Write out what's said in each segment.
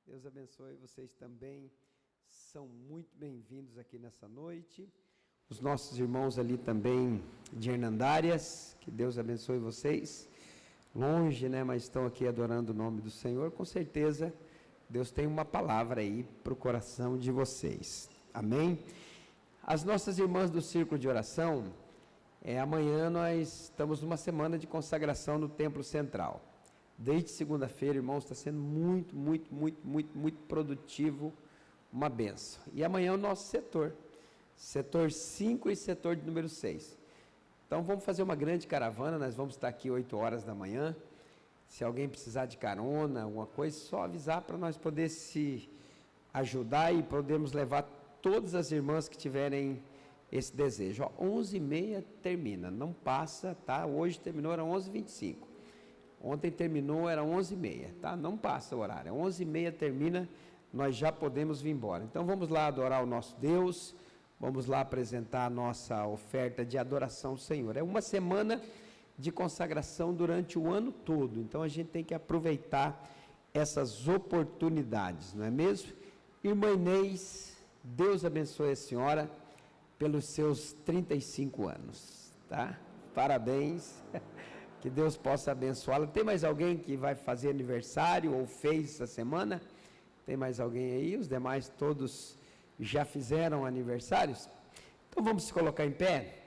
Deus abençoe vocês também. São muito bem-vindos aqui nessa noite. Os nossos irmãos ali também de Hernandárias, que Deus abençoe vocês. Longe, né, mas estão aqui adorando o nome do Senhor. Com certeza, Deus tem uma palavra aí para o coração de vocês. Amém? As nossas irmãs do Círculo de Oração, amanhã nós estamos numa semana de consagração no Templo Central. Desde segunda-feira, irmãos, está sendo muito produtivo, uma bênção. E amanhã é o nosso setor 5 e setor de número 6. Então vamos fazer uma grande caravana, nós vamos estar aqui 8 horas da manhã. Se alguém precisar de carona, alguma coisa, só avisar para nós poder se ajudar e podermos levar todas as irmãs que tiverem esse desejo. 11h30 termina, não passa, tá? Hoje terminou, era 11h25. Ontem terminou, era 11h30, tá? Não passa o horário, 11h30 termina, nós já podemos vir embora. Então vamos lá adorar o nosso Deus, vamos lá apresentar a nossa oferta de adoração ao Senhor. É uma semana de consagração durante o ano todo, então a gente tem que aproveitar essas oportunidades, não é mesmo? Irmã Inês, Deus abençoe a senhora pelos seus 35 anos, tá? Parabéns. Que Deus possa abençoá-la. Tem mais alguém que vai fazer aniversário ou fez essa semana? Tem mais alguém aí? Os demais todos já fizeram aniversários? Então vamos se colocar em pé.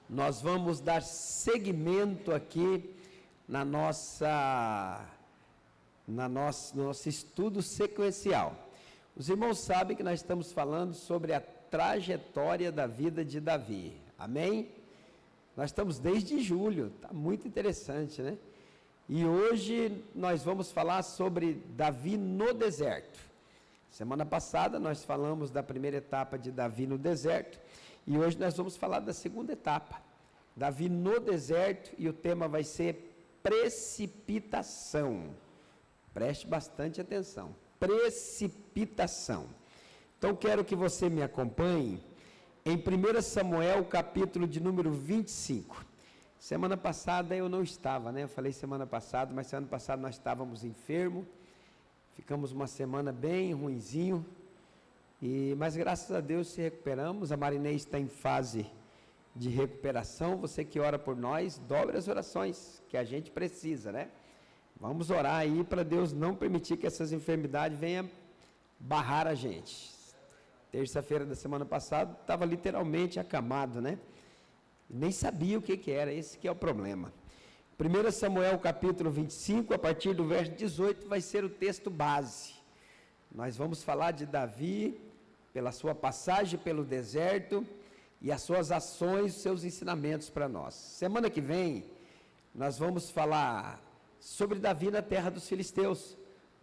Nós vamos dar seguimento aqui no nosso estudo sequencial. Os irmãos sabem que nós estamos falando sobre a trajetória da vida de Davi. Amém? Nós estamos desde julho, está muito interessante, né? E hoje nós vamos falar sobre Davi no deserto. Semana passada nós falamos da primeira etapa de Davi no deserto e hoje nós vamos falar da segunda etapa, Davi no deserto, e o tema vai ser precipitação. Preste bastante atenção, precipitação. Então quero que você me acompanhe em 1 Samuel, capítulo de número 25. Semana passada eu não estava, né? Eu falei semana passada, mas semana passada nós estávamos enfermos. Ficamos uma semana bem ruinzinho. Mas graças a Deus se recuperamos. A Marinês está em fase de recuperação. Você que ora por nós, dobre as orações, que a gente precisa, né? Vamos orar aí para Deus não permitir que essas enfermidades venham barrar a gente. Terça-feira da semana passada, estava literalmente acamado, né? Nem sabia o que era, esse que é o problema. 1 Samuel capítulo 25, a partir do verso 18, vai ser o texto base. Nós vamos falar de Davi, pela sua passagem pelo deserto, e as suas ações, os seus ensinamentos para nós. Semana que vem, nós vamos falar sobre Davi na terra dos filisteus,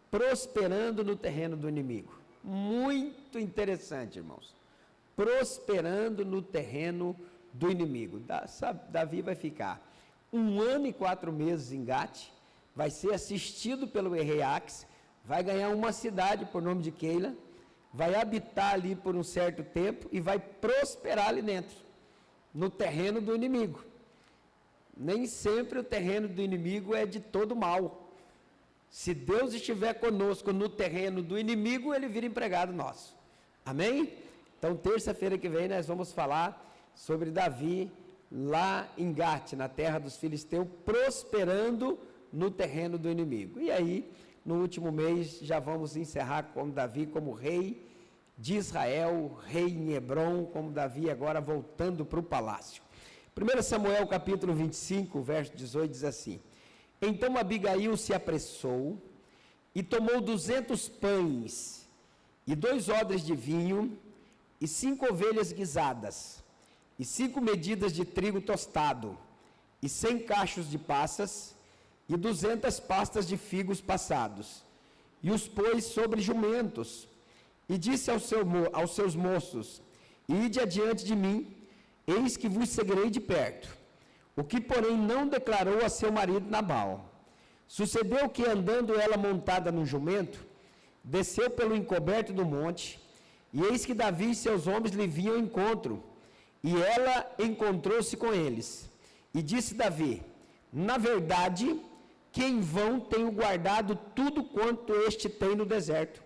prosperando no terreno do inimigo. Muito interessante, irmãos. Prosperando no terreno do inimigo. Davi vai ficar 1 ano e 4 meses em Gate, vai ser assistido pelo rei Ax, vai ganhar uma cidade por nome de Keila, vai habitar ali por um certo tempo e vai prosperar ali dentro, no terreno do inimigo. Nem sempre o terreno do inimigo é de todo mal. Se Deus estiver conosco no terreno do inimigo, ele vira empregado nosso. Amém? Então, terça-feira que vem, nós vamos falar sobre Davi lá em Gate, na terra dos filisteus, prosperando no terreno do inimigo. E aí, no último mês, já vamos encerrar com Davi como rei de Israel, rei em Hebron, como Davi agora voltando para o palácio. 1 Samuel capítulo 25, verso 18, diz assim: Então Abigail se apressou e tomou 200 pães e 2 odres de vinho e 5 ovelhas guisadas e 5 medidas de trigo tostado e 100 cachos de passas e 200 pastas de figos passados, e os pôs sobre jumentos, e disse aos seus moços: Ide adiante de mim, eis que vos seguirei de perto. O que, porém, não declarou a seu marido Nabal. Sucedeu que, andando ela montada no jumento, desceu pelo encoberto do monte, e eis que Davi e seus homens lhe vinham ao encontro, e ela encontrou-se com eles. E disse Davi: Na verdade, que em vão tenho guardado tudo quanto este tem no deserto,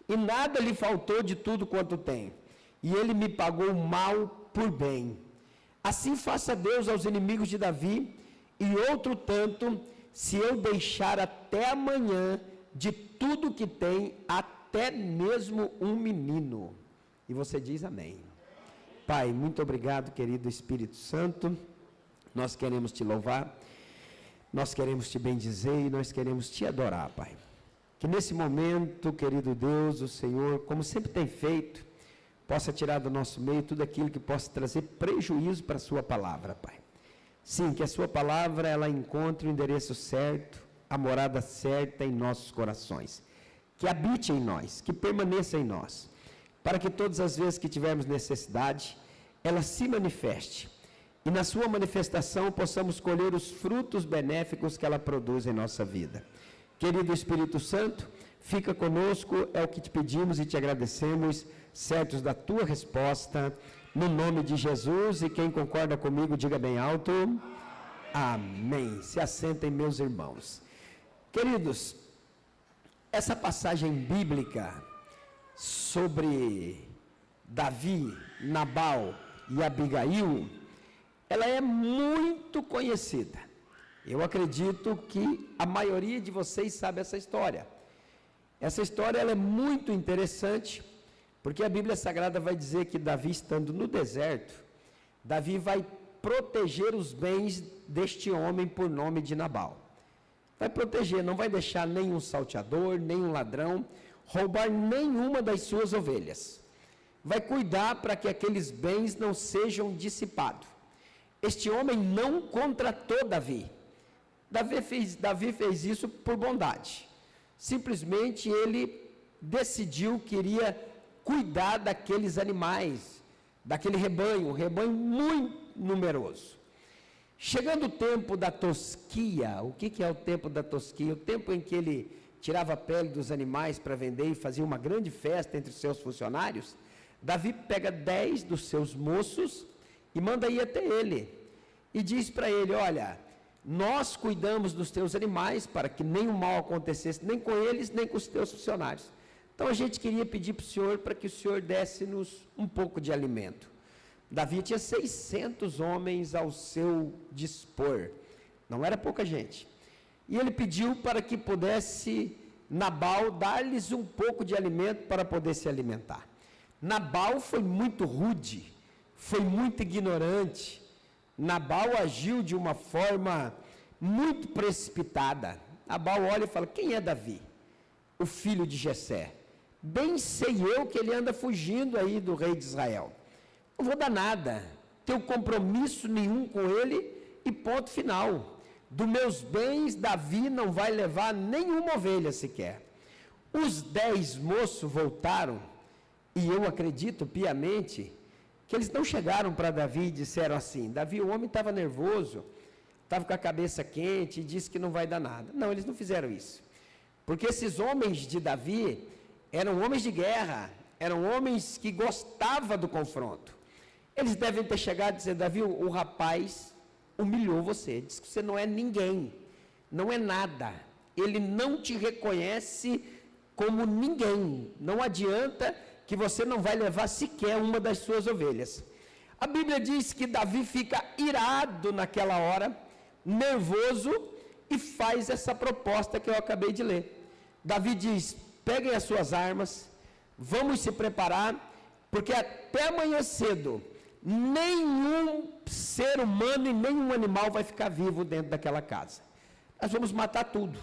e nada lhe faltou de tudo quanto tem, e ele me pagou mal por bem. Assim faça Deus aos inimigos de Davi, e outro tanto, se eu deixar até amanhã de tudo que tem, até mesmo um menino. E você diz amém. Pai, muito obrigado, querido Espírito Santo, nós queremos te louvar, nós queremos te bendizer e nós queremos te adorar, Pai. Que nesse momento, querido Deus, o Senhor, como sempre tem feito, possa tirar do nosso meio tudo aquilo que possa trazer prejuízo para a sua palavra, Pai. Sim, que a sua palavra, ela encontre o endereço certo, a morada certa em nossos corações. Que habite em nós, que permaneça em nós, para que todas as vezes que tivermos necessidade, ela se manifeste. E na sua manifestação possamos colher os frutos benéficos que ela produz em nossa vida. Querido Espírito Santo, fica conosco, é o que te pedimos e te agradecemos, certos da tua resposta, no nome de Jesus, e quem concorda comigo, diga bem alto, amém. Se assentem, meus irmãos. Queridos, essa passagem bíblica sobre Davi, Nabal e Abigail, ela é muito conhecida. Eu acredito que a maioria de vocês sabe essa história. Essa história ela é muito interessante, porque a Bíblia Sagrada vai dizer que Davi, estando no deserto, Davi vai proteger os bens deste homem por nome de Nabal. Vai proteger, não vai deixar nenhum salteador, nenhum ladrão roubar nenhuma das suas ovelhas. Vai cuidar para que aqueles bens não sejam dissipados. Este homem não contratou Davi. Davi fez isso por bondade. Simplesmente ele decidiu que iria cuidar daqueles animais, daquele rebanho, um rebanho muito numeroso. Chegando o tempo da tosquia, o que é o tempo da tosquia? O tempo em que ele tirava a pele dos animais para vender e fazia uma grande festa entre os seus funcionários, Davi pega 10 dos seus moços e manda ir até ele, e diz para ele, olha, nós cuidamos dos teus animais para que nenhum mal acontecesse, nem com eles, nem com os teus funcionários. Então a gente queria pedir para o Senhor, para que o Senhor desse-nos um pouco de alimento. Davi tinha 600 homens ao seu dispor, não era pouca gente. E ele pediu para que pudesse Nabal dar-lhes um pouco de alimento para poder se alimentar. Nabal foi muito rude, foi muito ignorante. Nabal agiu de uma forma muito precipitada. Nabal olha e fala, quem é Davi? O filho de Jessé. Bem sei eu que ele anda fugindo aí do rei de Israel. Não vou dar nada, tenho compromisso nenhum com ele e ponto final. Dos meus bens, Davi não vai levar nenhuma ovelha sequer. Os 10 moços voltaram, e eu acredito piamente que eles não chegaram para Davi e disseram assim, Davi, o homem estava nervoso, estava com a cabeça quente e disse que não vai dar nada. Não, eles não fizeram isso. Porque esses homens de Davi eram homens de guerra, eram homens que gostavam do confronto. Eles devem ter chegado e dizer, Davi, o rapaz humilhou você, disse que você não é ninguém, não é nada, ele não te reconhece como ninguém, não adianta que você não vai levar sequer uma das suas ovelhas. A Bíblia diz que Davi fica irado naquela hora, nervoso, e faz essa proposta que eu acabei de ler. Davi diz, peguem as suas armas, vamos se preparar, porque até amanhã cedo, nenhum ser humano e nenhum animal vai ficar vivo dentro daquela casa. Nós vamos matar tudo.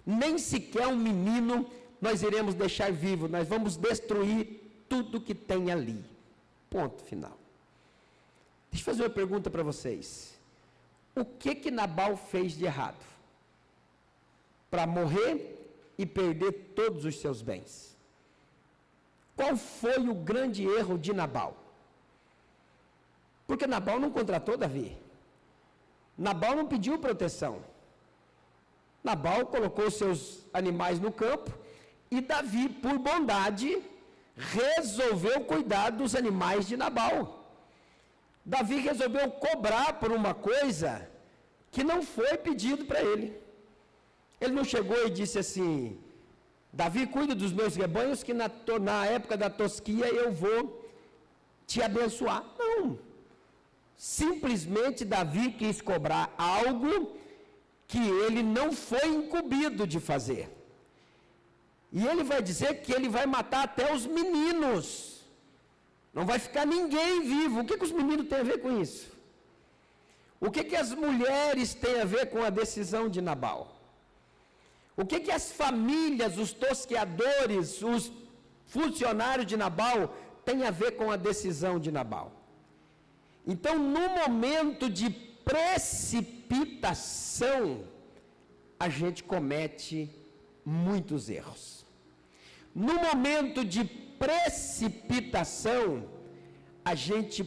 Nem sequer um menino nós iremos deixar vivo, nós vamos destruir tudo que tem ali. Ponto final. Deixa eu fazer uma pergunta para vocês. O que Nabal fez de errado? Para morrer e perder todos os seus bens. Qual foi o grande erro de Nabal? Porque Nabal não contratou Davi. Nabal não pediu proteção. Nabal colocou seus animais no campo e Davi, por bondade, resolveu cuidar dos animais de Nabal. Davi resolveu cobrar por uma coisa que não foi pedido para ele. Ele não chegou e disse assim: Davi, cuida dos meus rebanhos, que na época da tosquia eu vou te abençoar. Não. Simplesmente Davi quis cobrar algo que ele não foi incumbido de fazer. E ele vai dizer que ele vai matar até os meninos. Não vai ficar ninguém vivo. O que os meninos têm a ver com isso? O que as mulheres têm a ver com a decisão de Nabal? O que as famílias, os tosqueadores, os funcionários de Nabal têm a ver com a decisão de Nabal? Então, no momento de precipitação, a gente comete muitos erros. No momento de precipitação, a gente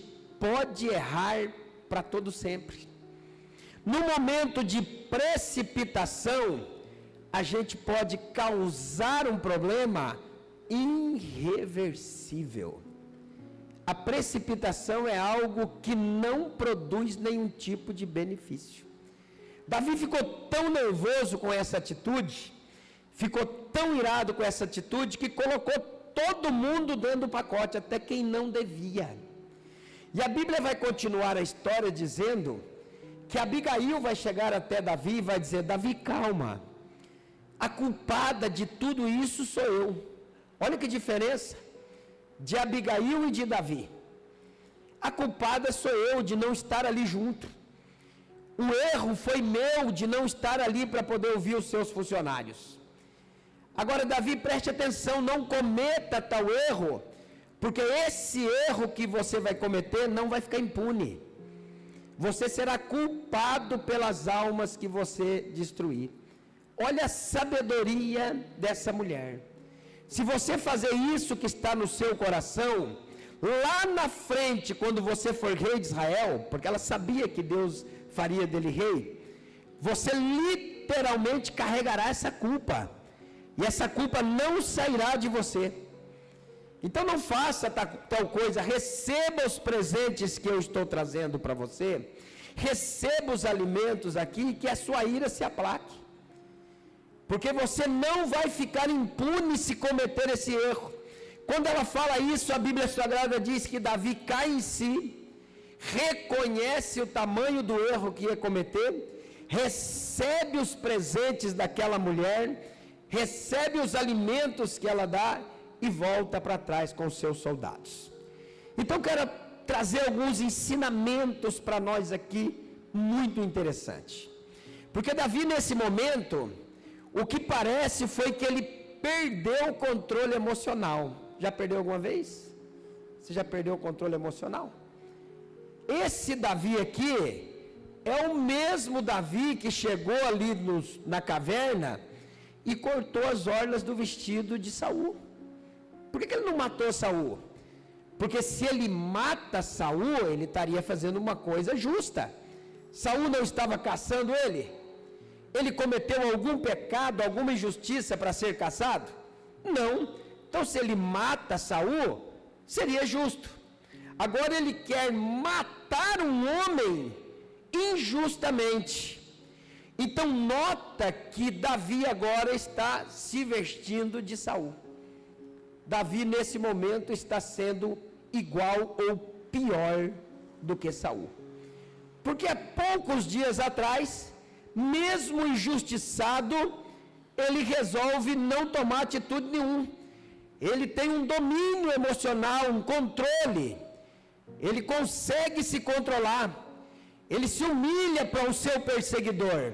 pode errar para todo sempre. No momento de precipitação, a gente pode causar um problema irreversível. A precipitação é algo que não produz nenhum tipo de benefício. Davi ficou tão nervoso com essa atitude, ficou tão irado com essa atitude, que colocou todo mundo dentro do pacote, até quem não devia. E a Bíblia vai continuar a história dizendo que Abigail vai chegar até Davi e vai dizer: Davi, calma, a culpada de tudo isso sou eu. Olha que diferença de Abigail e de Davi. A culpada sou eu de não estar ali junto. O erro foi meu de não estar ali para poder ouvir os seus funcionários. Agora, Davi, preste atenção, não cometa tal erro, porque esse erro que você vai cometer não vai ficar impune. Você será culpado pelas almas que você destruir. Olha a sabedoria dessa mulher. Se você fazer isso que está no seu coração, lá na frente, quando você for rei de Israel, porque ela sabia que Deus faria dele rei, você literalmente carregará essa culpa. E essa culpa não sairá de você. Então não faça tal coisa, receba os presentes que eu estou trazendo para você, receba os alimentos aqui, que a sua ira se aplaque. Porque você não vai ficar impune se cometer esse erro. Quando ela fala isso, a Bíblia Sagrada diz que Davi cai em si, reconhece o tamanho do erro que ia cometer, recebe os presentes daquela mulher, recebe os alimentos que ela dá e volta para trás com os seus soldados. Então quero trazer alguns ensinamentos para nós aqui, muito interessante. Porque Davi, nesse momento, o que parece foi que ele perdeu o controle emocional. Já perdeu alguma vez? Você já perdeu o controle emocional? Esse Davi aqui é o mesmo Davi que chegou ali na caverna e cortou as orlas do vestido de Saul. Por que ele não matou Saul? Porque se ele mata Saul, ele estaria fazendo uma coisa justa. Saul não estava caçando ele? Ele cometeu algum pecado, alguma injustiça para ser caçado? Não. Então, se ele mata Saul, seria justo. Agora ele quer matar um homem injustamente. Então nota que Davi agora está se vestindo de Saul. Davi nesse momento está sendo igual ou pior do que Saul. Porque há poucos dias atrás, mesmo injustiçado, ele resolve não tomar atitude nenhuma. Ele tem um domínio emocional, um controle. Ele consegue se controlar. Ele se humilha para o seu perseguidor.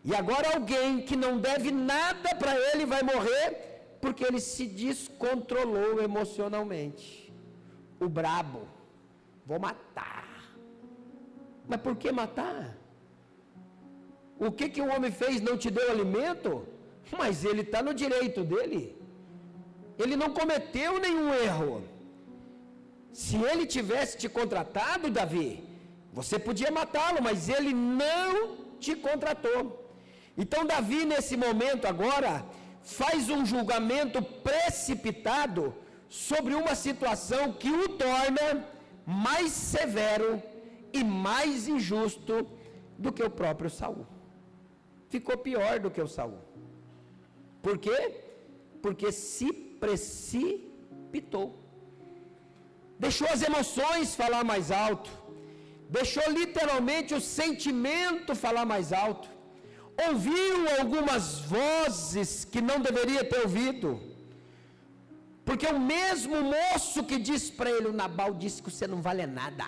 E agora alguém que não deve nada para ele vai morrer porque ele se descontrolou emocionalmente. O brabo, vou matar. Mas por que matar? O que o homem fez? Não te deu alimento? Mas ele está no direito dele. Ele não cometeu nenhum erro. Se ele tivesse te contratado, Davi, você podia matá-lo, mas ele não te contratou. Então Davi, nesse momento agora, faz um julgamento precipitado sobre uma situação que o torna mais severo e mais injusto do que o próprio Saul. ficou pior do que o Saul. Por quê? Porque se precipitou. Deixou as emoções falar mais alto. Deixou literalmente o sentimento falar mais alto. Ouviu algumas vozes que não deveria ter ouvido. Porque o mesmo moço que disse para ele, o Nabal disse que você não vale nada.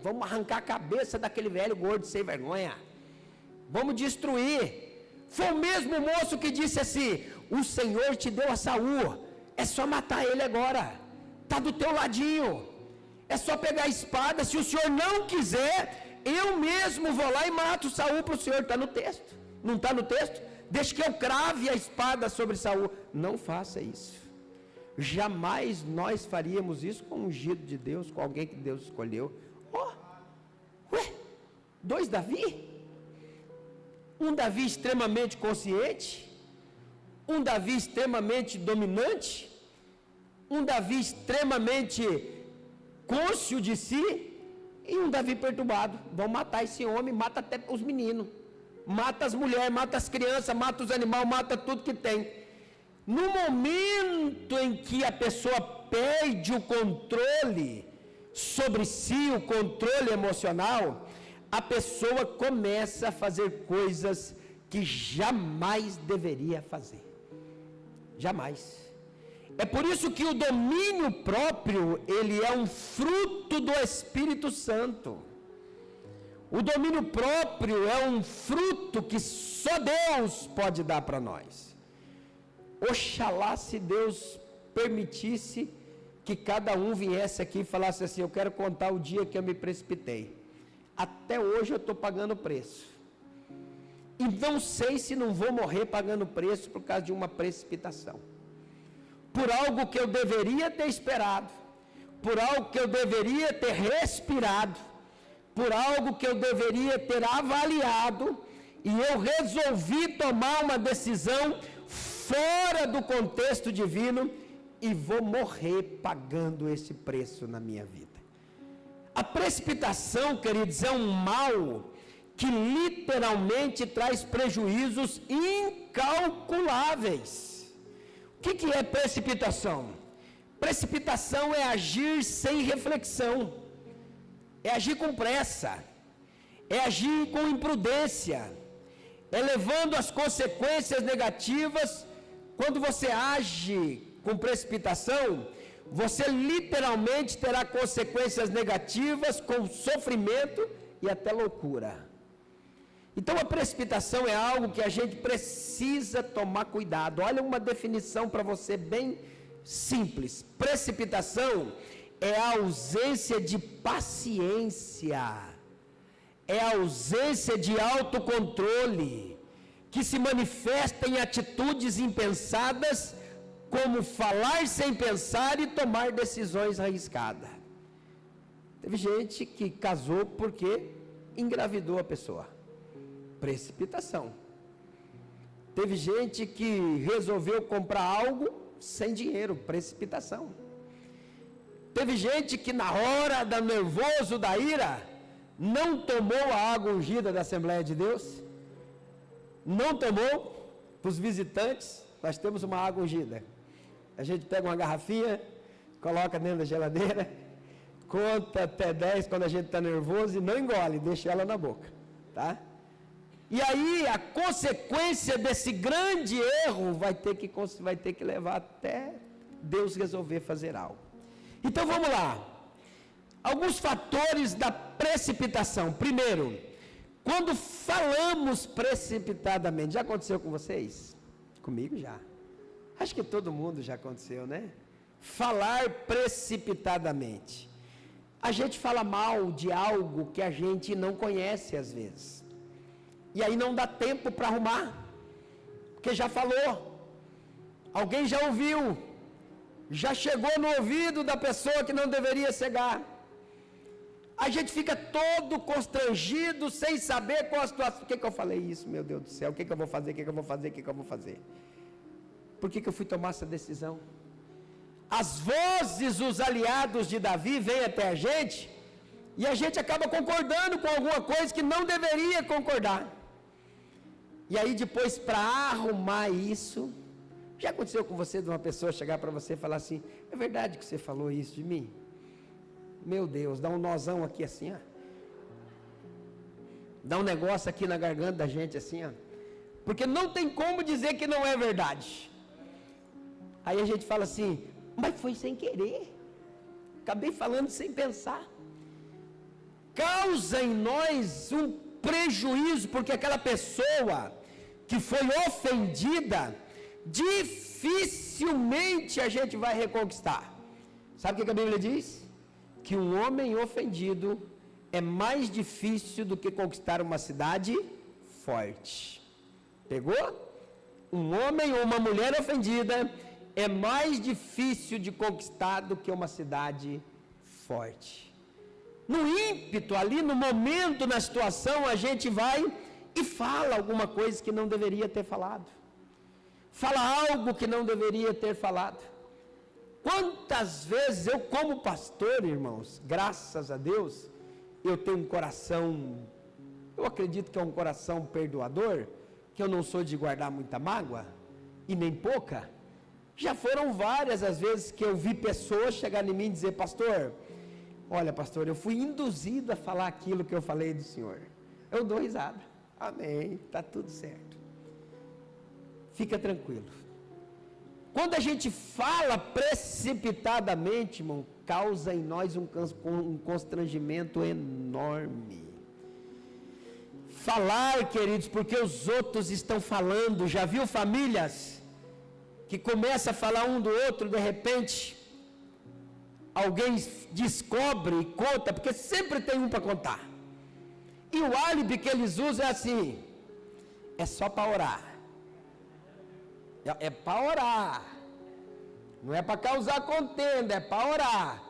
Vamos arrancar a cabeça daquele velho gordo sem vergonha. Vamos destruir. Foi o mesmo moço que disse assim, o Senhor te deu a Saul, é só matar ele agora. Está do teu ladinho. É só pegar a espada, se o Senhor não quiser, eu mesmo vou lá e mato Saul para o Senhor. Está no texto. Não está no texto? Deixa que eu crave a espada sobre Saul. Não faça isso. Jamais nós faríamos isso com um ungido de Deus, com alguém que Deus escolheu. Ué, 2 Davi? Um Davi extremamente consciente, um Davi extremamente dominante, um Davi extremamente cônscio de si, e um Davi perturbado. Vão matar esse homem, mata até os meninos, mata as mulheres, mata as crianças, mata os animais, mata tudo que tem. No momento em que a pessoa perde o controle sobre si, o controle emocional, a pessoa começa a fazer coisas que jamais deveria fazer. Jamais. É por isso que o domínio próprio, ele é um fruto do Espírito Santo. O domínio próprio é um fruto que só Deus pode dar para nós. Oxalá se Deus permitisse que cada um viesse aqui e falasse assim, eu quero contar o dia que eu me precipitei. Até hoje eu estou pagando preço. E não sei se não vou morrer pagando preço por causa de uma precipitação. Por algo que eu deveria ter esperado. Por algo que eu deveria ter respirado. Por algo que eu deveria ter avaliado. E eu resolvi tomar uma decisão fora do contexto divino. E vou morrer pagando esse preço na minha vida. A precipitação, queridos, é um mal que literalmente traz prejuízos incalculáveis. O que é precipitação? Precipitação é agir sem reflexão, é agir com pressa, é agir com imprudência, é levando as consequências negativas. Quando você age com precipitação, você literalmente terá consequências negativas, com sofrimento e até loucura. Então a precipitação é algo que a gente precisa tomar cuidado. Olha uma definição para você bem simples. Precipitação é a ausência de paciência, é a ausência de autocontrole, que se manifesta em atitudes impensadas, como falar sem pensar e tomar decisões arriscadas. Teve gente que casou porque engravidou a pessoa. Precipitação. Teve gente que resolveu comprar algo sem dinheiro. Precipitação. Teve gente que na hora do nervoso, da ira, não tomou a água ungida da Assembleia de Deus. Não tomou. Para os visitantes, nós temos uma água ungida. A gente pega uma garrafinha, coloca dentro da geladeira, conta até 10 quando a gente está nervoso e não engole, deixa ela na boca, tá? E aí a consequência desse grande erro vai ter que levar até Deus resolver fazer algo. Então vamos lá. Alguns fatores da precipitação. Primeiro, quando falamos precipitadamente, já aconteceu com vocês? Comigo já. Acho que todo mundo já aconteceu, né? Falar precipitadamente. A gente fala mal de algo que a gente não conhece às vezes. E aí não dá tempo para arrumar. Porque já falou. Alguém já ouviu. Já chegou no ouvido da pessoa que não deveria chegar. A gente fica todo constrangido, sem saber qual a situação. Por que eu falei isso, meu Deus do céu? O que eu vou fazer? O que eu vou fazer? O que eu vou fazer? Por que eu fui tomar essa decisão? As vozes, os aliados de Davi vêm até a gente, e a gente acaba concordando com alguma coisa que não deveria concordar. E aí depois, para arrumar isso, já aconteceu com você de uma pessoa chegar para você e falar assim: é verdade que você falou isso de mim? Meu Deus, dá um nozão aqui assim, ó. Dá um negócio aqui na garganta da gente assim, ó. Porque não tem como dizer que não é verdade. Aí a gente fala assim: mas foi sem querer. Acabei falando sem pensar. Causa em nós um prejuízo, porque aquela pessoa que foi ofendida, dificilmente a gente vai reconquistar. Sabe o que a Bíblia diz? Que um homem ofendido é mais difícil do que conquistar uma cidade forte. Pegou? Um homem ou uma mulher ofendida é mais difícil de conquistar do que uma cidade forte. No ímpeto, ali no momento, na situação, a gente vai e fala alguma coisa que não deveria ter falado. Fala algo que não deveria ter falado. Quantas vezes eu, como pastor, irmãos, graças a Deus, eu tenho um coração, eu acredito que é um coração perdoador, que eu não sou de guardar muita mágoa, e nem pouca. Já foram várias as vezes que eu vi pessoas chegar em mim e dizer: pastor, olha pastor, eu fui induzido a falar aquilo que eu falei do senhor. Eu dou risada. Amém, está tudo certo. Fica tranquilo. Quando a gente fala precipitadamente, irmão, causa em nós um constrangimento enorme. Falar, queridos, porque os outros estão falando. Já viu famílias que começam a falar um do outro, de repente alguém descobre e conta, porque sempre tem um para contar. E o álibi que eles usam é assim: é só para orar. É para orar. Não é para causar contenda, é para orar.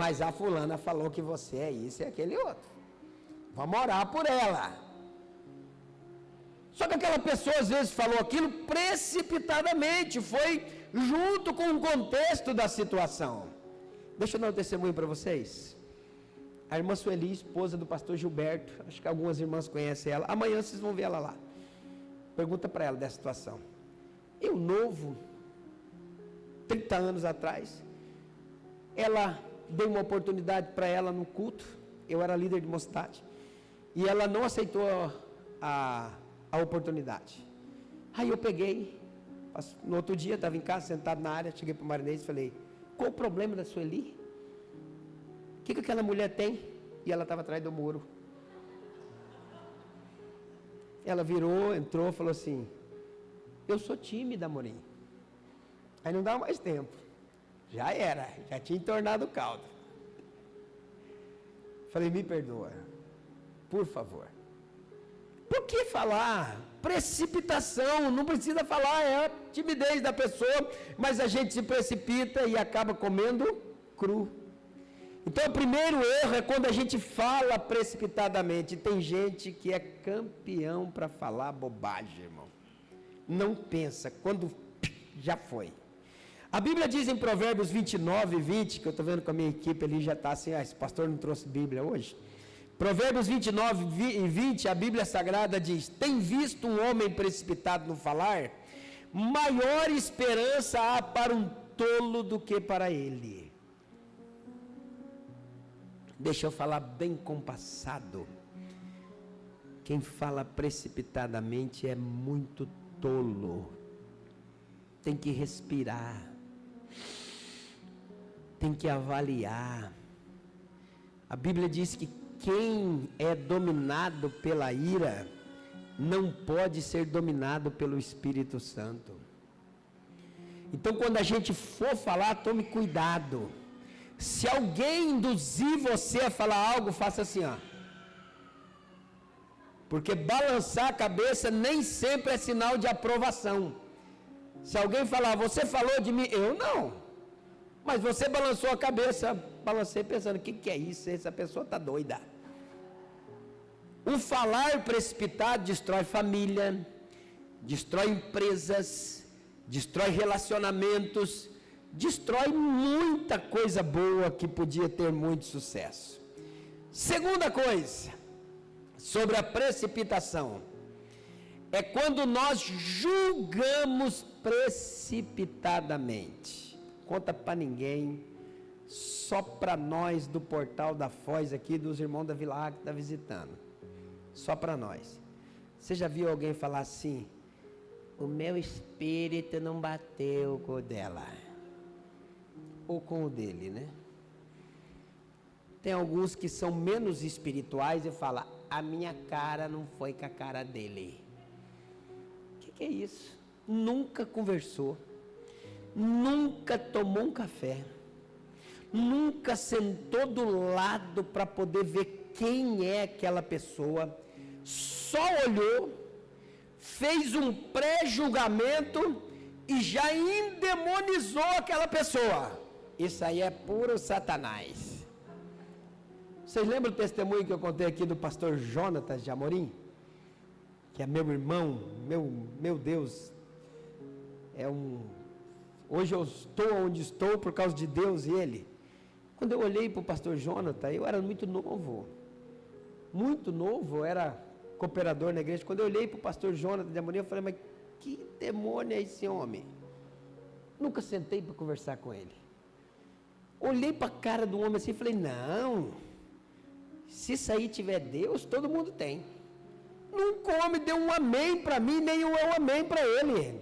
Mas a fulana falou que você é isso e aquele outro. Vamos orar por ela. Só que aquela pessoa às vezes falou aquilo precipitadamente, foi junto com o contexto da situação. Deixa eu dar um testemunho para vocês. A irmã Sueli, esposa do pastor Gilberto, acho que algumas irmãs conhecem ela. Amanhã vocês vão ver ela lá. Pergunta para ela dessa situação. Eu novo, 30 anos atrás, ela deu uma oportunidade para ela no culto. Eu era líder de mocidade. E ela não aceitou a oportunidade. Aí eu peguei, no outro dia, estava em casa, sentado na área, cheguei para o Marinês e falei: qual o problema da Sueli? O que aquela mulher tem? E ela estava atrás do muro. Ela virou, entrou, falou assim: eu sou tímida, Amorim. Aí não dava mais tempo. Já era, já tinha entornado o caldo. Falei: me perdoa, por favor. Por que falar? Precipitação, não precisa falar, é a timidez da pessoa, mas a gente se precipita e acaba comendo cru. Então o primeiro erro é quando a gente fala precipitadamente. Tem gente que é campeão para falar bobagem, irmão. Não pensa, quando já foi. A Bíblia diz em Provérbios 29, 20, que eu estou vendo com a minha equipe ali, já está assim: esse pastor não trouxe Bíblia hoje. Provérbios 29 e 20, a Bíblia Sagrada diz: tem visto um homem precipitado no falar? Maior esperança há para um tolo do que para ele. Deixa eu falar bem compassado. Quem fala precipitadamente é muito tolo. Tem que respirar. Tem que avaliar. A Bíblia diz que quem é dominado pela ira não pode ser dominado pelo Espírito Santo. Então, quando a gente for falar, tome cuidado. Se alguém induzir você a falar algo, faça assim, ó. Porque balançar a cabeça nem sempre é sinal de aprovação. Se alguém falar: você falou de mim, eu não. Mas você balançou a cabeça, balancei pensando: o que é isso? Essa pessoa está doida. O falar precipitado destrói família, destrói empresas, destrói relacionamentos, destrói muita coisa boa que podia ter muito sucesso. Segunda coisa, sobre a precipitação, é quando nós julgamos precipitadamente. Conta para ninguém, só para nós do Portal da Foz aqui, dos irmãos da Vila A que está visitando. Só para nós. Você já viu alguém falar assim? O meu espírito não bateu com o dela. Ou com o dele, né? Tem alguns que são menos espirituais e falam, a minha cara não foi com a cara dele. O que é isso? Nunca conversou, nunca tomou um café, nunca sentou do lado para poder ver quem é aquela pessoa, só olhou, fez um pré-julgamento e já endemonizou aquela pessoa. Isso aí é puro Satanás. Vocês lembram do testemunho que eu contei aqui do pastor Jonatas de Amorim? Que é meu irmão, meu Deus, hoje eu estou onde estou por causa de Deus e ele. Quando eu olhei para o pastor Jonatas, eu era muito novo, eu era cooperador na igreja. Quando eu olhei para o pastor Jonatas de Amorim, eu falei, mas que demônio é esse homem? Nunca sentei para conversar com ele. Olhei para a cara do homem assim e falei, não, se isso aí tiver Deus, todo mundo tem. Nunca o homem deu um amém para mim, nem eu amém para ele.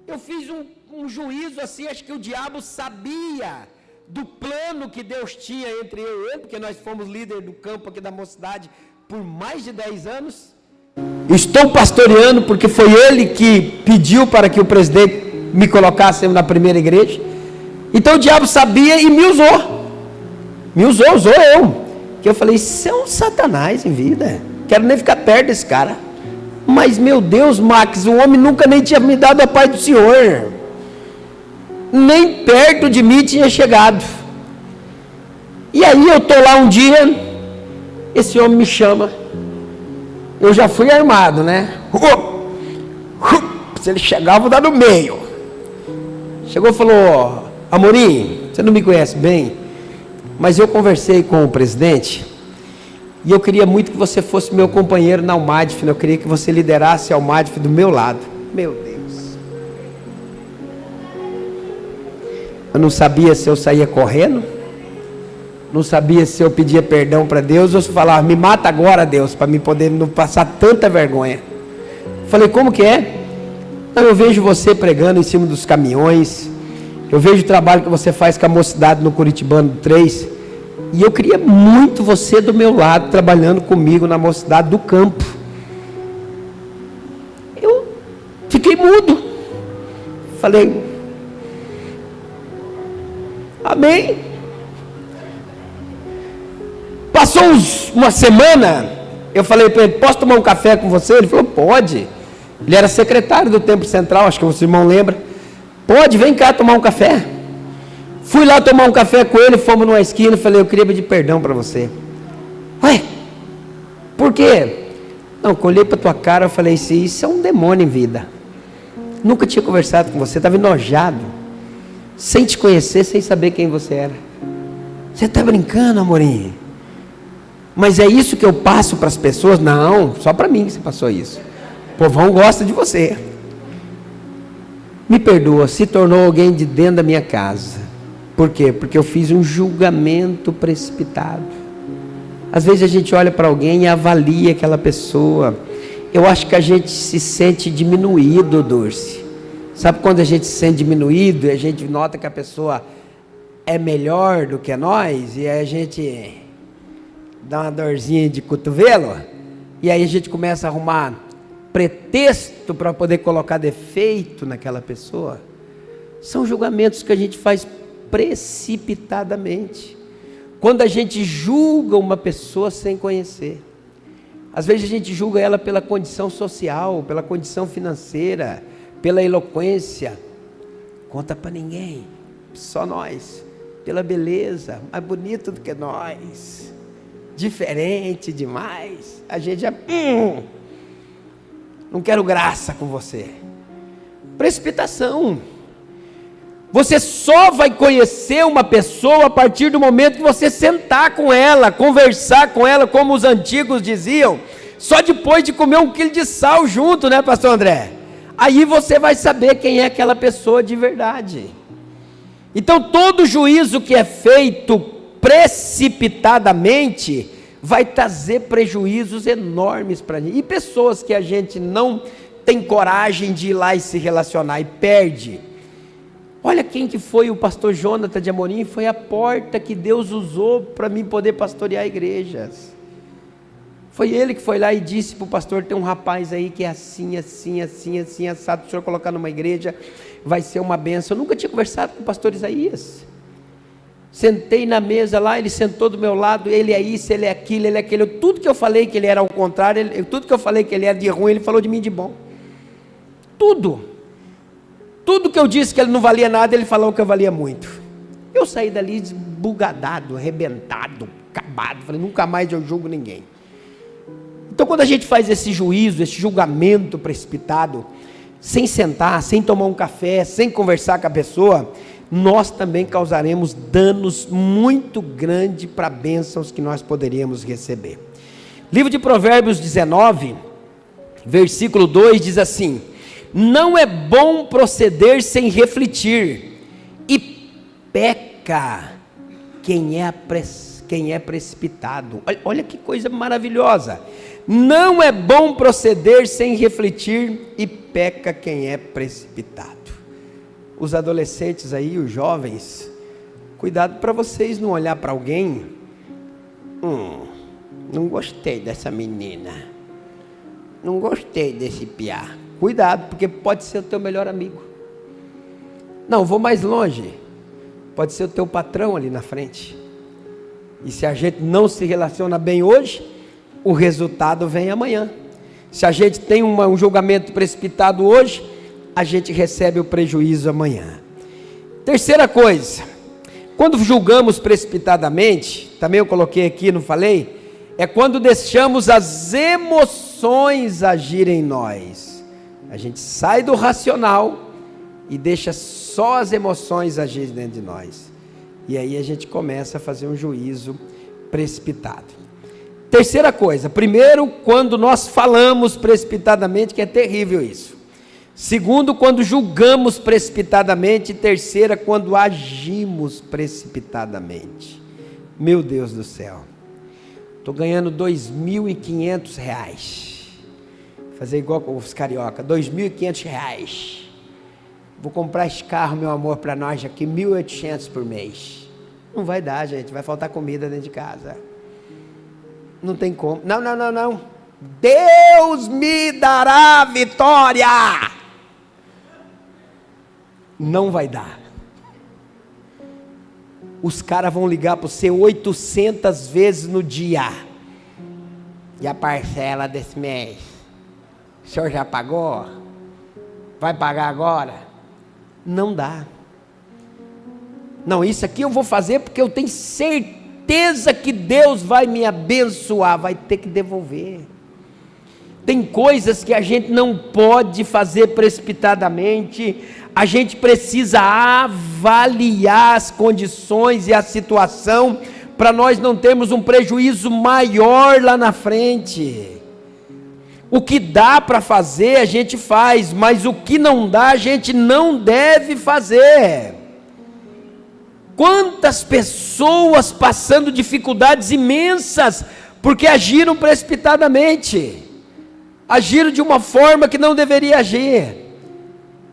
Eu fiz um juízo assim, acho que o diabo sabia do plano que Deus tinha entre eu e ele, porque nós fomos líder do campo aqui da mocidade por mais de 10 anos. Estou pastoreando porque foi ele que pediu para que o presidente me colocasse na primeira igreja. Então o diabo sabia e me usou. Usou eu. Que eu falei, isso é um Satanás em vida. Quero nem ficar perto desse cara. Mas meu Deus, Max, o homem nunca nem tinha me dado a paz do Senhor. Nem perto de mim tinha chegado. E aí eu estou lá um dia, esse homem me chama. Eu já fui armado, né? Se ele chegar, eu vou dar no meio. Chegou e falou, Amorim, você não me conhece bem, mas eu conversei com o presidente e eu queria muito que você fosse meu companheiro na Almadif. Eu queria que você liderasse a Almadif do meu lado. Meu Deus. Eu não sabia se eu saía correndo, não sabia se eu pedia perdão para Deus ou se falava, me mata agora, Deus, para me poder não passar tanta vergonha. Falei, como que é? Não, eu vejo você pregando em cima dos caminhões, eu vejo o trabalho que você faz com a mocidade no Curitibano 3, e eu queria muito você do meu lado, trabalhando comigo na mocidade do campo. Eu fiquei mudo. Falei, amém. Passou uma semana, eu falei para ele, posso tomar um café com você? Ele falou, pode. Ele era secretário do Templo Central, acho que o irmão lembra. Pode, vem cá tomar um café. Fui lá tomar um café com ele, fomos numa esquina, falei, eu queria pedir perdão para você. Ué, por quê? Não, olhei para tua cara, eu falei, isso é um demônio em vida. Nunca tinha conversado com você, estava enojado, sem te conhecer, sem saber quem você era. Você está brincando, Amorim? Mas é isso que eu passo para as pessoas? Não, só para mim que você passou isso. O povão gosta de você. Me perdoa, se tornou alguém de dentro da minha casa. Por quê? Porque eu fiz um julgamento precipitado. Às vezes a gente olha para alguém e avalia aquela pessoa. Eu acho que a gente se sente diminuído, Dulce. Sabe quando a gente se sente diminuído e a gente nota que a pessoa é melhor do que nós? E aí a gente dá uma dorzinha de cotovelo? E aí a gente começa a arrumar pretexto para poder colocar defeito naquela pessoa. São julgamentos que a gente faz precipitadamente, quando a gente julga uma pessoa sem conhecer. Às vezes a gente julga ela pela condição social, pela condição financeira, pela eloquência. Conta para ninguém, só nós. Pela beleza, mais bonito do que nós, diferente demais, a gente já não quero graça com você. Precipitação. Você só vai conhecer uma pessoa a partir do momento que você sentar com ela, conversar com ela, como os antigos diziam, Só depois de comer 1 quilo de sal junto, né, pastor André? Aí você vai saber quem é aquela pessoa de verdade. Então, todo juízo que é feito precipitadamente vai trazer prejuízos enormes para a gente. E pessoas que a gente não tem coragem de ir lá e se relacionar e perde. Olha quem que foi o pastor Jonathan de Amorim, foi a porta que Deus usou para mim poder pastorear igrejas. Foi ele que foi lá e disse para o pastor, tem um rapaz aí que é assim, assado, o senhor colocar numa igreja, vai ser uma benção. Eu nunca tinha conversado com o pastor Isaías. Sentei na mesa lá, ele sentou do meu lado, ele é isso, ele é aquilo, ele é aquele. Tudo que eu falei que ele era ao contrário, tudo que eu falei que ele era de ruim, ele falou de mim de bom. Tudo que eu disse que ele não valia nada, ele falou que eu valia muito. Eu saí dali desbugadado, arrebentado, acabado, falei, nunca mais eu julgo ninguém. Então, quando a gente faz esse juízo, esse julgamento precipitado, sem sentar, sem tomar um café, sem conversar com a pessoa, nós também causaremos danos muito grandes para bênçãos que nós poderíamos receber. Livro de Provérbios 19, versículo 2 diz assim: não é bom proceder sem refletir, e peca quem é precipitado. Olha que coisa maravilhosa. Não é bom proceder sem refletir, e peca quem é precipitado. Os adolescentes aí, os jovens, cuidado para vocês não olhar para alguém, não gostei dessa menina, não gostei desse piá. Cuidado, porque pode ser o teu melhor amigo. Não, vou mais longe, pode ser o teu patrão ali na frente. E se a gente não se relaciona bem hoje, o resultado vem amanhã. Se a gente tem um julgamento precipitado hoje, a gente recebe o prejuízo amanhã. Terceira coisa, quando julgamos precipitadamente, também eu coloquei aqui, não falei, é quando deixamos as emoções agirem em nós. A gente sai do racional e deixa só as emoções agirem dentro de nós. E aí a gente começa a fazer um juízo precipitado. Terceira coisa, primeiro, quando nós falamos precipitadamente, que é terrível isso. Segundo, quando julgamos precipitadamente. Terceira, quando agimos precipitadamente. Meu Deus do céu, estou ganhando R$2.500, fazer igual com os carioca, R$2.500, vou comprar esse carro, meu amor, para nós aqui, R$1.800 por mês. Não vai dar, gente, vai faltar comida dentro de casa. Não tem como. Não. Deus me dará vitória. Não vai dar. Os caras vão ligar para você 800 vezes no dia. E a parcela desse mês? O senhor já pagou? Vai pagar agora? Não dá. Não, isso aqui eu vou fazer porque eu tenho certeza que Deus vai me abençoar. Vai ter que devolver. Tem coisas que a gente não pode fazer precipitadamente. A gente precisa avaliar as condições e a situação para nós não termos um prejuízo maior lá na frente. O que dá para fazer a gente faz, mas o que não dá a gente não deve fazer. Quantas pessoas passando dificuldades imensas porque agiram precipitadamente, agiram de uma forma que não deveria agir.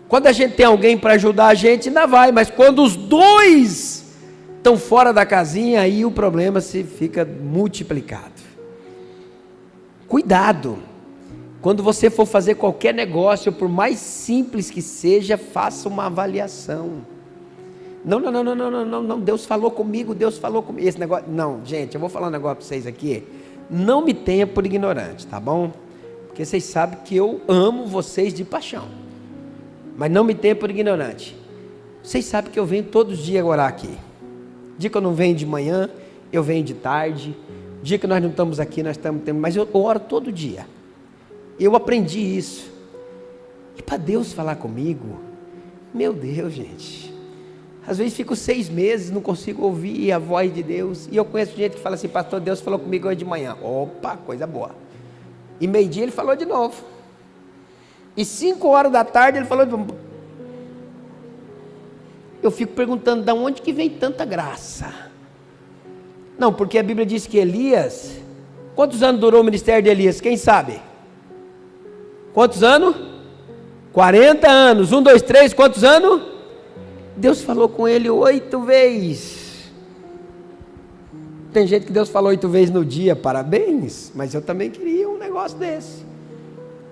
Quando a gente tem alguém para ajudar a gente, ainda vai, mas quando os dois estão fora da casinha, aí o problema se fica multiplicado. Cuidado, quando você for fazer qualquer negócio, por mais simples que seja, faça uma avaliação. Não, Deus falou comigo, esse negócio, não, gente, eu vou falar um negócio para vocês aqui, não me tenha por ignorante, tá bom? Porque vocês sabem que eu amo vocês de paixão, mas não me tenha por ignorante. Vocês sabem que eu venho todos os dias orar aqui. Dia que eu não venho de manhã, eu venho de tarde. Dia que nós não estamos aqui, nós estamos, mas eu oro todo dia. Eu aprendi isso. E para Deus falar comigo, meu Deus, gente, às vezes fico 6 meses, não consigo ouvir a voz de Deus. E eu conheço gente que fala assim: pastor, Deus falou comigo hoje de manhã. Opa, coisa boa. E meio-dia ele falou de novo. E 5 horas da tarde ele falou de novo. Eu fico perguntando, de onde que vem tanta graça? Não, porque a Bíblia diz que Elias... Quantos anos durou o ministério de Elias? Quem sabe? Quantos anos? 40 anos. 1, 2, 3, quantos anos? Deus falou com ele 8 vezes. Tem gente que Deus falou 8 vezes no dia, parabéns. Mas eu também queria um negócio desse.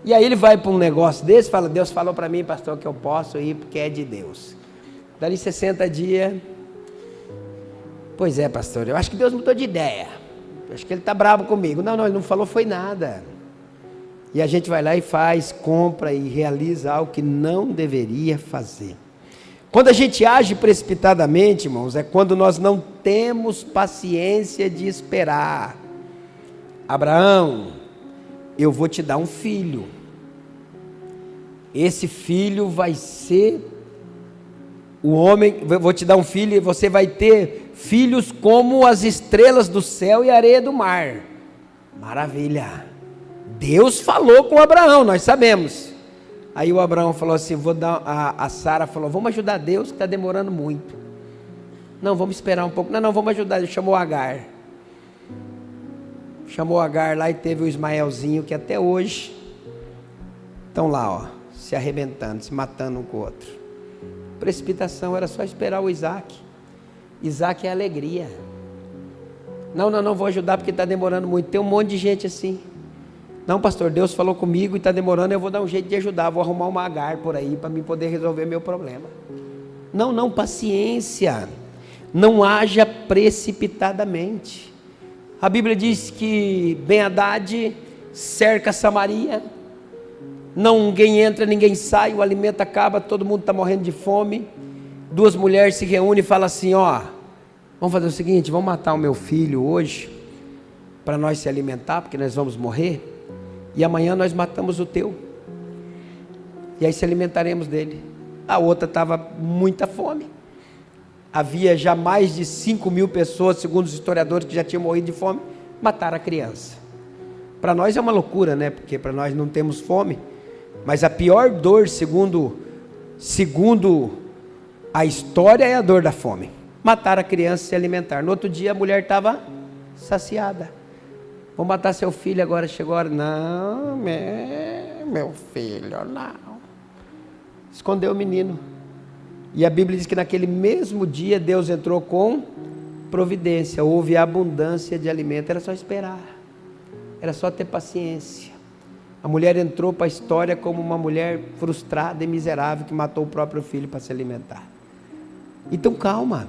E aí ele vai para um negócio desse e fala, Deus falou para mim, pastor, que eu posso ir porque é de Deus. Dali 60 dias, pois é, pastor, eu acho que Deus mudou de ideia, eu acho que ele está bravo comigo. Não, ele não falou foi nada. E a gente vai lá e faz, compra e realiza algo que não deveria fazer. Quando a gente age precipitadamente, irmãos, é quando nós não temos paciência de esperar. Abraão, eu vou te dar um filho, esse filho vai ser o homem, vou te dar um filho e você vai ter filhos como as estrelas do céu e a areia do mar. Maravilha. Deus falou com Abraão, nós sabemos. Aí o Abraão falou assim, a Sara falou, vamos ajudar Deus que está demorando muito. Não, vamos esperar um pouco. Não, vamos ajudar. Ele chamou Agar. Chamou Agar lá e teve o Ismaelzinho, que até hoje estão lá, se arrebentando, se matando um com o outro. Precipitação, era só esperar o Isaac. Isaac é alegria. Não vou ajudar porque está demorando muito. Tem um monte de gente assim. Não, pastor, Deus falou comigo e está demorando, eu vou dar um jeito de ajudar, vou arrumar uma Agar por aí para mim poder resolver meu problema. Não, paciência. Não haja precipitadamente. A Bíblia diz que Ben-Hadad cerca Samaria, ninguém entra, ninguém sai, o alimento acaba, todo mundo está morrendo de fome. 2 mulheres se reúnem e falam assim, vamos fazer o seguinte, vamos matar o meu filho hoje, para nós se alimentar, porque nós vamos morrer, e amanhã nós matamos o teu, e aí se alimentaremos dele. A outra estava muita fome, havia já mais de 5.000 pessoas, segundo os historiadores, que já tinham morrido de fome, mataram a criança. Para nós é uma loucura, né? Porque para nós não temos fome, mas a pior dor, segundo a história, é a dor da fome. Mataram a criança e se alimentar. No outro dia a mulher estava saciada. Vou matar seu filho agora, chegou a hora. Não, meu filho, não. Escondeu o menino. E a Bíblia diz que naquele mesmo dia Deus entrou com providência, houve abundância de alimento, era só esperar, era só ter paciência. A mulher entrou para a história como uma mulher frustrada e miserável que matou o próprio filho para se alimentar. Então calma,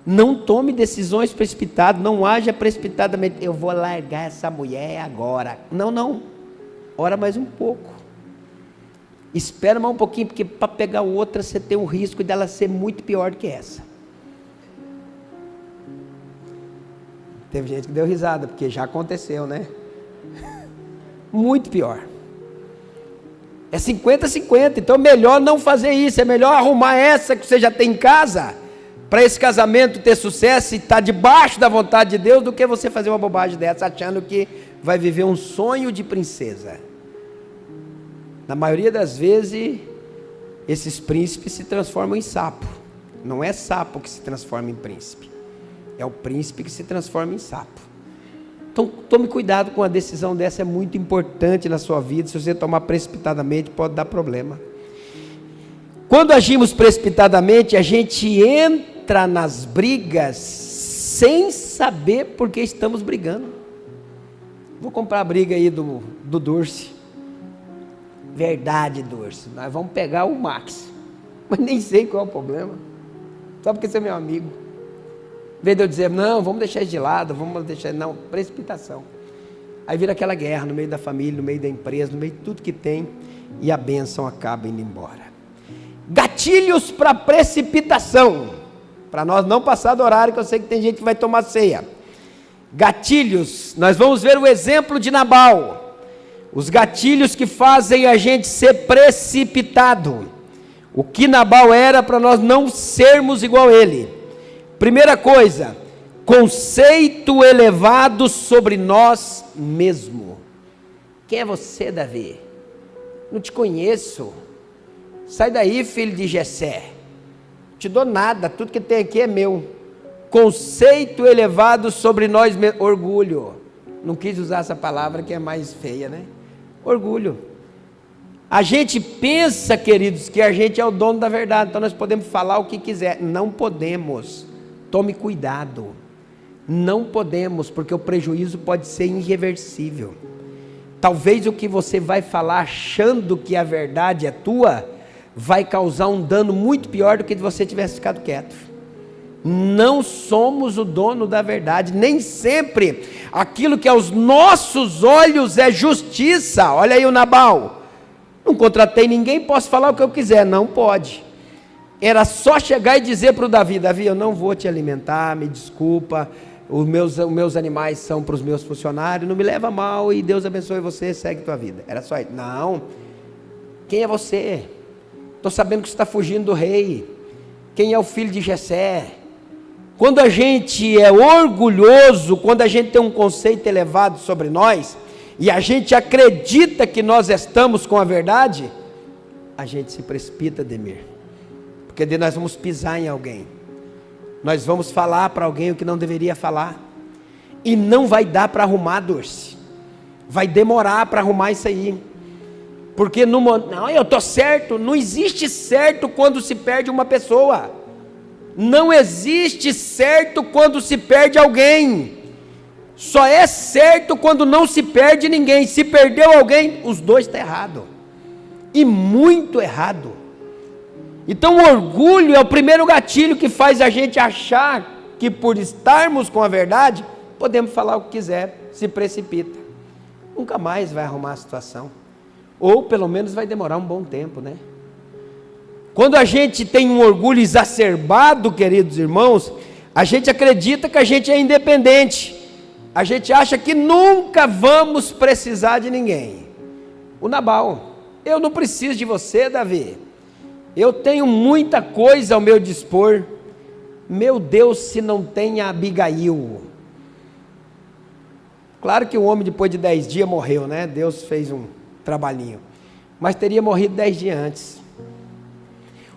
não tome decisões precipitadas, não haja precipitadamente, eu vou largar essa mulher agora. Não, ora mais um pouco. Espera mais um pouquinho, porque para pegar outra você tem o risco dela ser muito pior do que essa. Teve gente que deu risada, porque já aconteceu, né? Muito pior. É 50-50, então é melhor não fazer isso, é melhor arrumar essa que você já tem em casa, para esse casamento ter sucesso e estar debaixo da vontade de Deus, do que você fazer uma bobagem dessa, achando que vai viver um sonho de princesa. Na maioria das vezes, esses príncipes se transformam em sapo. Não é sapo que se transforma em príncipe, é o príncipe que se transforma em sapo. Então tome cuidado com a decisão dessa, é muito importante na sua vida. Se você tomar precipitadamente, pode dar problema. Quando agimos precipitadamente, a gente entra nas brigas sem saber por que estamos brigando. Vou comprar a briga aí do Durce. Verdade, Durce, nós vamos pegar o Max, mas nem sei qual é o problema, só porque você é meu amigo. Em vez de eu dizer, não, vamos deixar isso de lado, não, precipitação. Aí vira aquela guerra no meio da família, no meio da empresa, no meio de tudo que tem, e a bênção acaba indo embora. Gatilhos para precipitação, para nós não passar do horário, que eu sei que tem gente que vai tomar ceia. Gatilhos, nós vamos ver o exemplo de Nabal. Os gatilhos que fazem a gente ser precipitado. O que Nabal era para nós não sermos igual a ele. Primeira coisa, conceito elevado sobre nós mesmos. Quem é você, Davi? Não te conheço. Sai daí, filho de Jessé. Não te dou nada, tudo que tem aqui é meu. Conceito elevado sobre nós mesmos. Orgulho. Não quis usar essa palavra que é mais feia, né? Orgulho. A gente pensa, queridos, que a gente é o dono da verdade, então nós podemos falar o que quiser. Não podemos. Tome cuidado. Não podemos, porque o prejuízo pode ser irreversível. Talvez o que você vai falar achando que a verdade é tua, vai causar um dano muito pior do que se você tivesse ficado quieto. Não somos o dono da verdade, nem sempre aquilo que aos nossos olhos é justiça. Olha aí o Nabal, não contratei ninguém, posso falar o que eu quiser. Não pode. Era só chegar e dizer para o Davi: Davi, eu não vou te alimentar, me desculpa, os meus animais são para os meus funcionários, não me leva a mal e Deus abençoe você, segue tua vida. Era só isso. Não, quem é você? Estou sabendo que você está fugindo do rei. Quem é o filho de Jessé? Quando a gente é orgulhoso, quando a gente tem um conceito elevado sobre nós, e a gente acredita que nós estamos com a verdade, a gente se precipita, Demir, porque daí nós vamos pisar em alguém, nós vamos falar para alguém o que não deveria falar, e não vai dar para arrumar, Dulce, vai demorar para arrumar isso aí, porque não, eu estou certo. Não existe certo quando se perde uma pessoa, não existe certo quando se perde alguém, só é certo quando não se perde ninguém. Se perdeu alguém, os dois estão errados, e muito errado. Então o orgulho é o primeiro gatilho que faz a gente achar que por estarmos com a verdade, podemos falar o que quiser, se precipita, nunca mais vai arrumar a situação, ou pelo menos vai demorar um bom tempo, né? Quando a gente tem um orgulho exacerbado, queridos irmãos, a gente acredita que a gente é independente, a gente acha que nunca vamos precisar de ninguém. O Nabal: eu não preciso de você, Davi, eu tenho muita coisa ao meu dispor. Meu Deus, se não tem a Abigail. Claro que o homem depois de 10 dias morreu, né? Deus fez um trabalhinho, mas teria morrido 10 dias antes.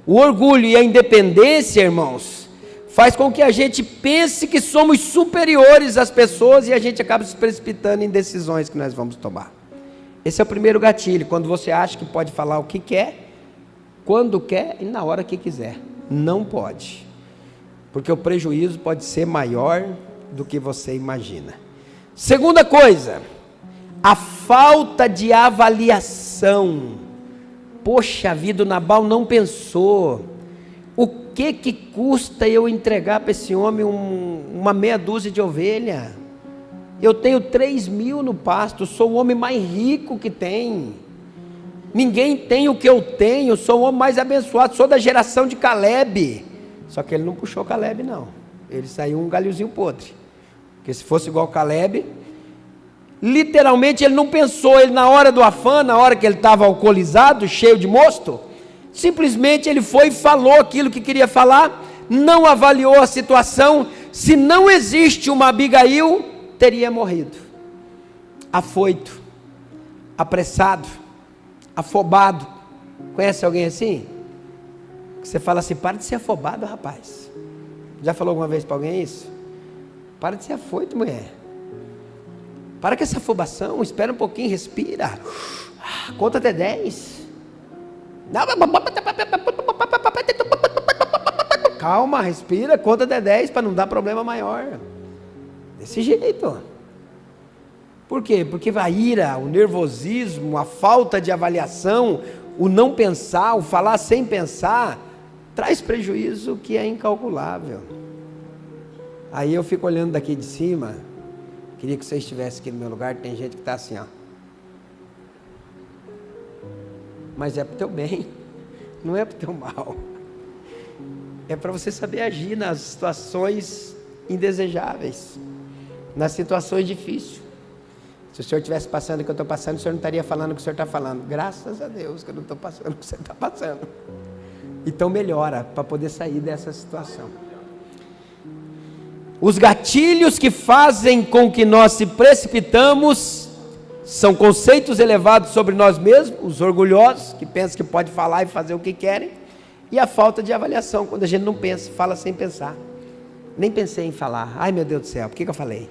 O orgulho e a independência, irmãos, faz com que a gente pense que somos superiores às pessoas, e a gente acaba se precipitando em decisões que nós vamos tomar. Esse é o primeiro gatilho, quando você acha que pode falar o que quer, quando quer e na hora que quiser. Não pode, porque o prejuízo pode ser maior do que você imagina. Segunda coisa, a falta de avaliação. Poxa vida, o Nabal não pensou, o que custa eu entregar para esse homem uma meia dúzia de ovelha? Eu tenho 3.000 no pasto, sou o homem mais rico que tem, ninguém tem o que eu tenho, sou o homem mais abençoado, sou da geração de Caleb. Só que ele não puxou Caleb não, ele saiu um galhozinho podre, porque se fosse igual Caleb, literalmente ele não pensou, ele na hora do afã, na hora que ele estava alcoolizado, cheio de mosto, simplesmente ele foi e falou aquilo que queria falar, não avaliou a situação. Se não existe uma Abigail, teria morrido, afoito, apressado, afobado. Conhece alguém assim? Você fala assim: para de ser afobado, rapaz. Já falou alguma vez para alguém isso? Para de ser afoito, mulher. Para com essa afobação, espera um pouquinho, respira, conta até 10. Calma, respira, conta até 10 para não dar problema maior. Desse jeito. Por quê? Porque a ira, o nervosismo, a falta de avaliação, o não pensar, o falar sem pensar, traz prejuízo que é incalculável. Aí eu fico olhando daqui de cima. Queria que você estivesse aqui no meu lugar. Tem gente que está assim, ó. Mas é para o teu bem, não é para o teu mal. É para você saber agir nas situações indesejáveis, nas situações difíceis. Se o senhor estivesse passando o que eu estou passando, o senhor não estaria falando o que o senhor está falando. Graças a Deus que eu não estou passando o que você está passando. Então melhora, para poder sair dessa situação. Os gatilhos que fazem com que nós se precipitamos São conceitos elevados sobre nós mesmos, os orgulhosos, que pensam que pode falar e fazer o que querem, e a falta de avaliação, quando a gente não pensa, fala sem pensar. Nem pensei em falar. Ai, meu Deus do céu, por que eu falei?